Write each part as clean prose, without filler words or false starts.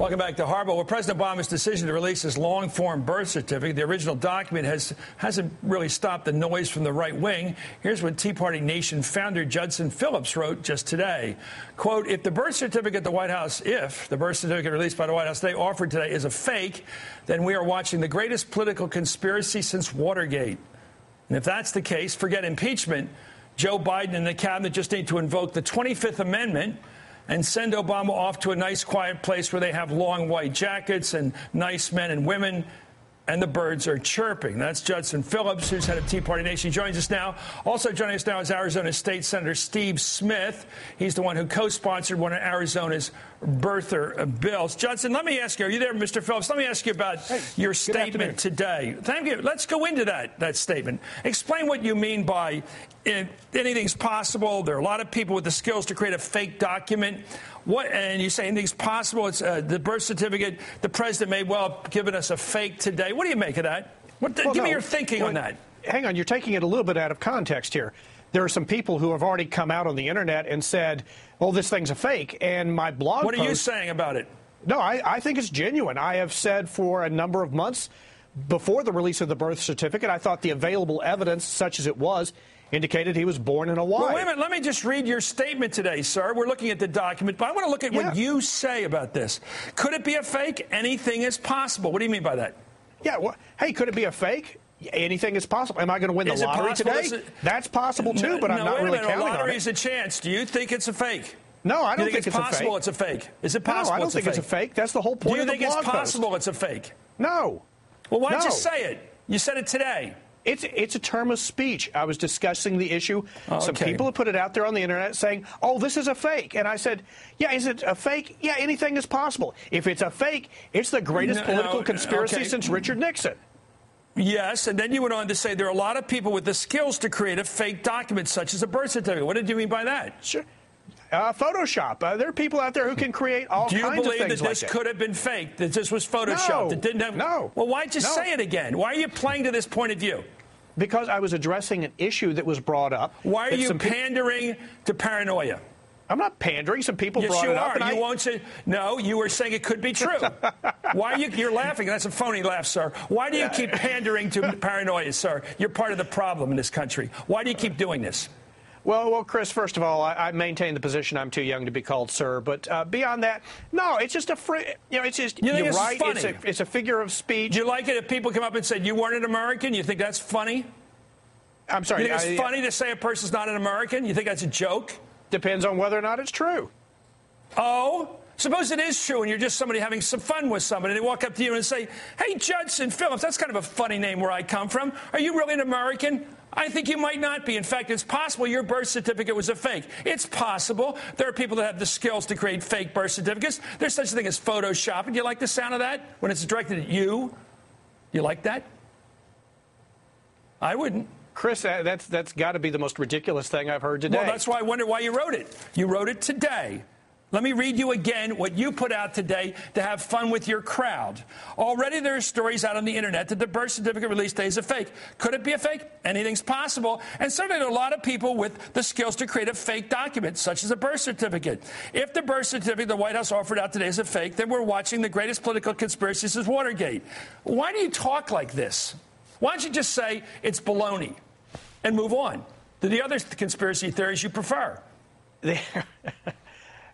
Welcome back to Harbor. Well, President Obama's decision to release his long-form birth certificate, the original document, hasn't really stopped the noise from the right wing. Here's what Tea Party Nation founder Judson Phillips wrote just today. Quote, if the birth certificate released by the White House today offered today is a fake, then we are watching the greatest political conspiracy since Watergate. And if that's the case, forget impeachment. Joe Biden and the cabinet just need to invoke the 25th Amendment and send Obama off to a nice, quiet place where they have long white jackets and nice men and women, and the birds are chirping. That's Judson Phillips, who's head of Tea Party Nation. He joins us now. Also joining us now is Arizona State Senator Steve Smith. He's the one who co-sponsored one of Arizona's birther bills. Judson, let me ask you, are you there, Mr. Phillips? Let me ask you about your statement today. Thank you. Let's go into that statement. Explain what you mean by anything's possible. There are a lot of people with the skills to create a fake document. And you say anything's possible. It's the birth certificate. The president may well have given us a fake today. What do you make of that? Give me your thinking on that. Hang on. You're taking it a little bit out of context here. There are some people who have already come out on the Internet and said, oh, this thing's a fake. And my blog What are you saying about it? No, I think it's genuine. I have said for a number of months before the release of the birth certificate, I thought the available evidence, such as it was, indicated he was born in Hawaii. Well, wait a minute. Let me just read your statement today, sir. We're looking at the document, but I want to look at what you say about this. Could it be a fake? Anything is possible. What do you mean by that? Yeah, well, hey, could it be a fake? Anything is possible. Am I going to win the lottery today? That's possible, too, but I'm not really counting on it. Lottery is a chance. Do you think it's a fake? No, I don't think it's possible it's a fake. Is it possible? No, I don't think it's a fake. That's the whole point of the blog post. Do you think it's possible it's a fake? No. Well, why'd you say it? You said it today. It's a term of speech. I was discussing the issue. Some people have put it out there on the Internet saying, oh, this is a fake. And I said, yeah, is it a fake? Yeah, anything is possible. If it's a fake, it's the greatest political conspiracy since Richard Nixon. Yes, and then you went on to say there are a lot of people with the skills to create a fake document, such as a birth certificate. What did you mean by that? Sure. Photoshop. There are people out there who can create all kinds of things like that. Do you believe that this could have been faked, that this was Photoshopped? No. It didn't have... No. Well, why'd you say it again? Why are you playing to this point of view? Because I was addressing an issue that was brought up. Why are you pandering to paranoia? I'm not pandering. Some people brought it up. Yes, you are. You won't say... No, you were saying it could be true. Why are you... You're laughing. That's a phony laugh, sir. Why do you keep pandering to paranoia, sir? You're part of the problem in this country. Why do you keep doing this? Well, Chris, first of all, I maintain the position I'm too young to be called sir. But beyond that, no, it's just it's just, you're right. Funny? It's a figure of speech. Do you like it if people come up and say, you weren't an American? You think that's funny? I'm sorry. You think it's funny to say a person's not an American? You think that's a joke? Depends on whether or not it's true. Oh? Suppose it is true and you're just somebody having some fun with somebody. They walk up to you and say, hey, Judson Phillips, that's kind of a funny name where I come from. Are you really an American? I think you might not be. In fact, it's possible your birth certificate was a fake. It's possible. There are people that have the skills to create fake birth certificates. There's such a thing as Photoshop. Do you like the sound of that when it's directed at you? You like that? I wouldn't. Chris, that's got to be the most ridiculous thing I've heard today. Well, that's why I wonder why you wrote it. You wrote it today. Let me read you again what you put out today to have fun with your crowd. Already there are stories out on the Internet that the birth certificate release day is a fake. Could it be a fake? Anything's possible. And certainly there are a lot of people with the skills to create a fake document, such as a birth certificate. If the birth certificate the White House offered out today is a fake, then we're watching the greatest political conspiracy since Watergate. Why do you talk like this? Why don't you just say it's baloney and move on to the other conspiracy theories you prefer?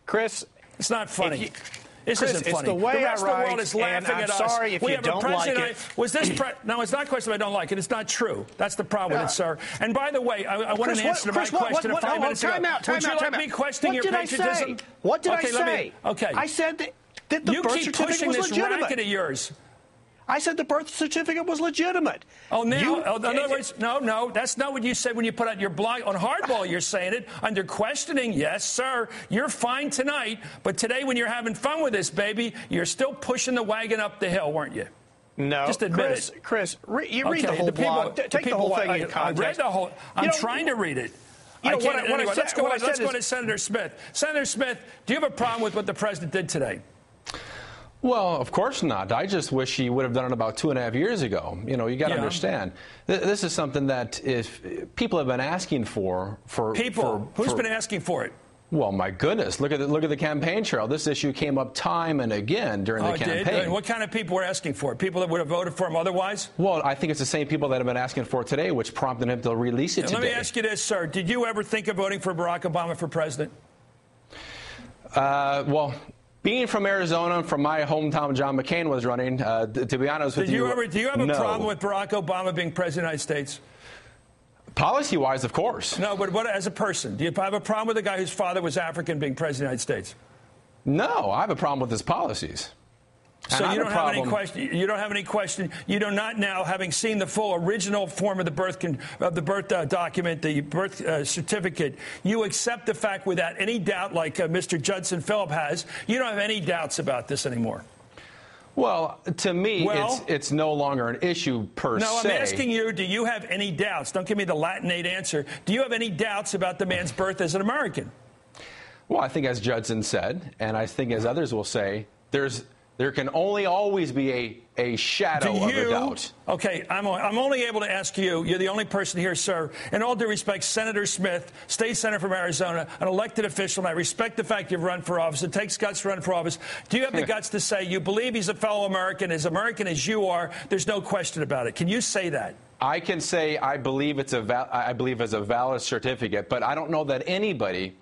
Chris, it's not funny. This isn't funny. It's the way the rest I write, of the world is laughing and I'm at us. sorry if you don't like it. No, it's not a question I don't like it. It's not true. That's the problem with it, sir. And by the way, I want an answer to my question of 5 minutes ago. Would you like me questioning your patriotism? What did I say? Okay. I said that the birth certificate was legitimate. You keep pushing this racket of yours. I said the birth certificate was legitimate. Oh, now, in other words, no, that's not what you said when you put out your blog. On Hardball, you're saying it. Under questioning, yes, sir, you're fine tonight. But today, when you're having fun with this, baby, you're still pushing the wagon up the hill, weren't you? No. Just admit it. Chris, you read the whole blog. Take the whole thing in context. I read the whole. I'm trying to read it. Let's go to Senator Smith. Senator Smith, do you have a problem with what the president did today? Well, of course not. I just wish he would have done it about 2.5 years ago. You know, you got to understand. This is something that if people have been asking for Who's been asking for it? Well, my goodness, look at the campaign trail. This issue came up time and again during the campaign. Did? What kind of people were asking for it? People that would have voted for him otherwise? Well, I think it's the same people that have been asking for it today, which prompted him to release it today. Let me ask you this, sir. Did you ever think of voting for Barack Obama for president? Well, being from Arizona, from my hometown, John McCain was running, to be honest with you, do you have a problem with Barack Obama being president of the United States? Policy-wise, of course. No, but what as a person? Do you have a problem with a guy whose father was African being president of the United States? No, I have a problem with his policies. So you don't have any question. You don't have any question. You do not now, having seen the full original form of the birth document, the birth certificate, you accept the fact without any doubt, like Mr. Judson Phillip has. You don't have any doubts about this anymore. Well, to me, it's no longer an issue per se. No, I'm asking you, do you have any doubts? Don't give me the Latinate answer. Do you have any doubts about the man's birth as an American? Well, I think as Judson said, and I think as others will say, there can only always be a shadow of a doubt. Okay, I'm only able to ask you. You're the only person here, sir. In all due respect, Senator Smith, state senator from Arizona, an elected official, and I respect the fact you've run for office. It takes guts to run for office. Do you have the guts to say you believe he's a fellow American as you are? There's no question about it. Can you say that? I can say I believe it's a valid certificate, but I don't know that anybody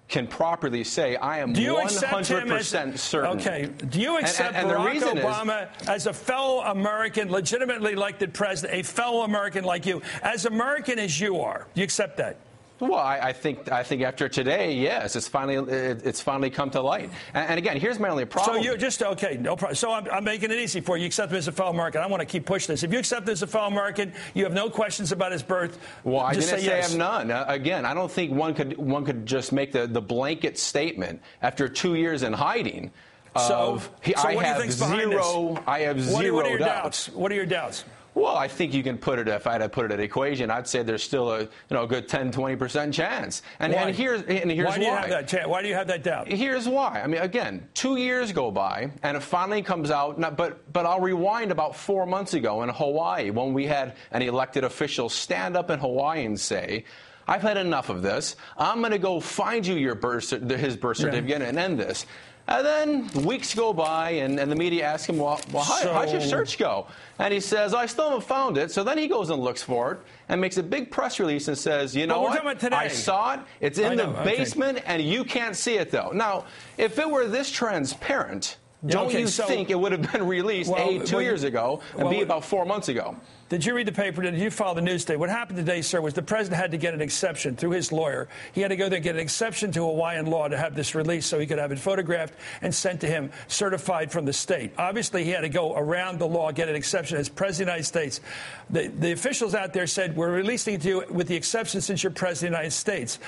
can properly say I am 100% certain. Okay. Do you accept Barack Obama as a fellow American, legitimately elected president, a fellow American like you, as American as you are? Do you accept that? Well, I think after today, yes, it's finally come to light. And again, here's my only problem. So you're just okay, no problem. So I'm making it easy for you. You accept him as a fellow American. I want to keep pushing this. If you accept him as a fellow American, you have no questions about his birth. Well, I didn't say yes. I have none. Again, I don't think one could just make the blanket statement after 2 years in hiding. So I what do you have think's behind this? I have zero what are your doubts. What are your doubts? Well, I think you can put it, if I had to put it in an equation, I'd say there's still a good 10-20% chance. And here's why. Why do you have that chance? Why do you have that doubt? Here's why. I mean, again, 2 years go by, and it finally comes out. But I'll rewind about 4 months ago in Hawaii when we had an elected official stand up in Hawaii and say, I've had enough of this. I'm going to go find you his birth certificate and end this. And then weeks go by, and the media ask him, well, how'd your search go? And he says, I still haven't found it. So then he goes and looks for it and makes a big press release and says, you know what? I saw it. It's in the basement, and you can't see it, though. Now, if it were this transparent, don't you think it would have been released, A, 2 years ago, and B, about 4 months ago? Did you read the paper? Did you follow the news today? What happened today, sir, was the president had to get an exception through his lawyer. He had to go there and get an exception to Hawaiian law to have this released so he could have it photographed and sent to him, certified from the state. Obviously, he had to go around the law, get an exception as president of the United States. The officials out there said, we're releasing it to you with the exception since you're president of the United States.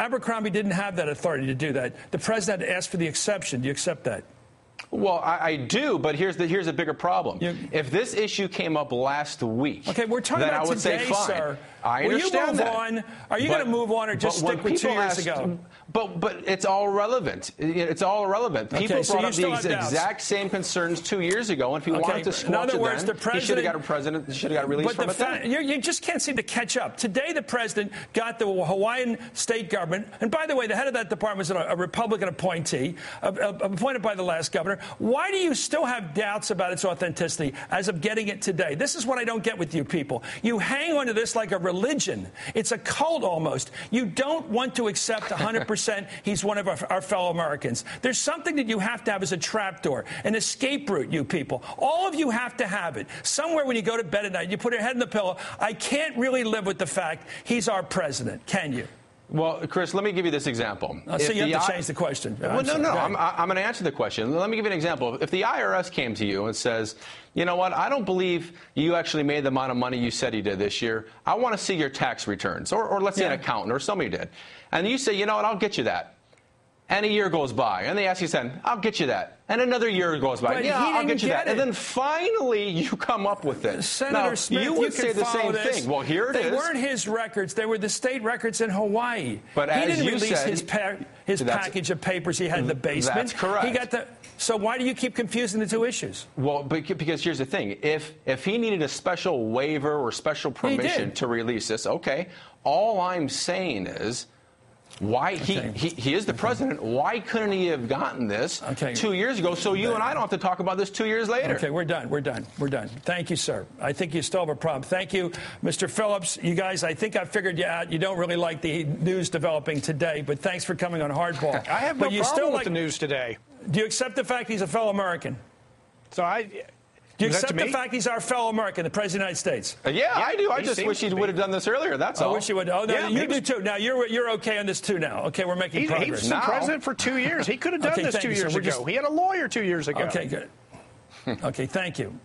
Abercrombie didn't have that authority to do that. The president had to ask for the exception. Do you accept that? Well, I do, but here's a bigger problem. If this issue came up last week, we're talking then about I would today, say fine. Sir. I understand that. On? Are you going to move on or just stick with 2 years ago? But it's all relevant. It's all irrelevant. People brought up the exact same concerns 2 years ago, and if he wanted to squelch it then, he should have got a release from it. You just can't seem to catch up. Today, the president got the Hawaiian state government, and by the way, the head of that department was a Republican appointee, appointed by the last governor. Why do you still have doubts about its authenticity as of getting it today? This is what I don't get with you people. You hang on to this like a religion. It's a cult almost. You don't want to accept 100% he's one of our fellow Americans. There's something that you have to have as a trapdoor, an escape route, you people. All of you have to have it. Somewhere when you go to bed at night, you put your head in the pillow. I can't really live with the fact he's our president. Can you? Well, Chris, let me give you this example. So you have to change the question. Well, no. I'm going to answer the question. Let me give you an example. If the IRS came to you and says, you know what, I don't believe you actually made the amount of money you said you did this year. I want to see your tax returns. Or let's say an accountant or somebody did. And you say, you know what, I'll get you that. And a year goes by, and they ask you again, I'll get you that. And another year goes by. Yeah, I'll get you that. And then finally you come up with it. Senator Smith, you would say the same thing. Well, here it is. They weren't his records. They were the state records in Hawaii. But he didn't release his package of papers he had in the basement. That's correct. He got so why do you keep confusing the two issues? Well, because here's the thing. If he needed a special waiver or special permission to release this, okay. All I'm saying is, Why he is the president. Why couldn't he have gotten this 2 years ago? So you and I don't have to talk about this 2 years later. Okay, we're done. We're done. We're done. Thank you, sir. I think you still have a problem. Thank you, Mr. Phillips. You guys, I think I figured you out. You don't really like the news developing today, but thanks for coming on Hardball. I have no problem with the news today. Do you accept the fact he's a fellow American? Do you accept the fact he's our fellow American, the President of the United States? Yeah, I do. I just wish he would have done this earlier. That's all. I wish he would. Oh, no, yeah, you do too. Now, you're okay on this too now. Okay, we're making progress. He's the president for 2 years. He could have done this 2 years ago. He had a lawyer 2 years ago. Okay, good. Okay, thank you.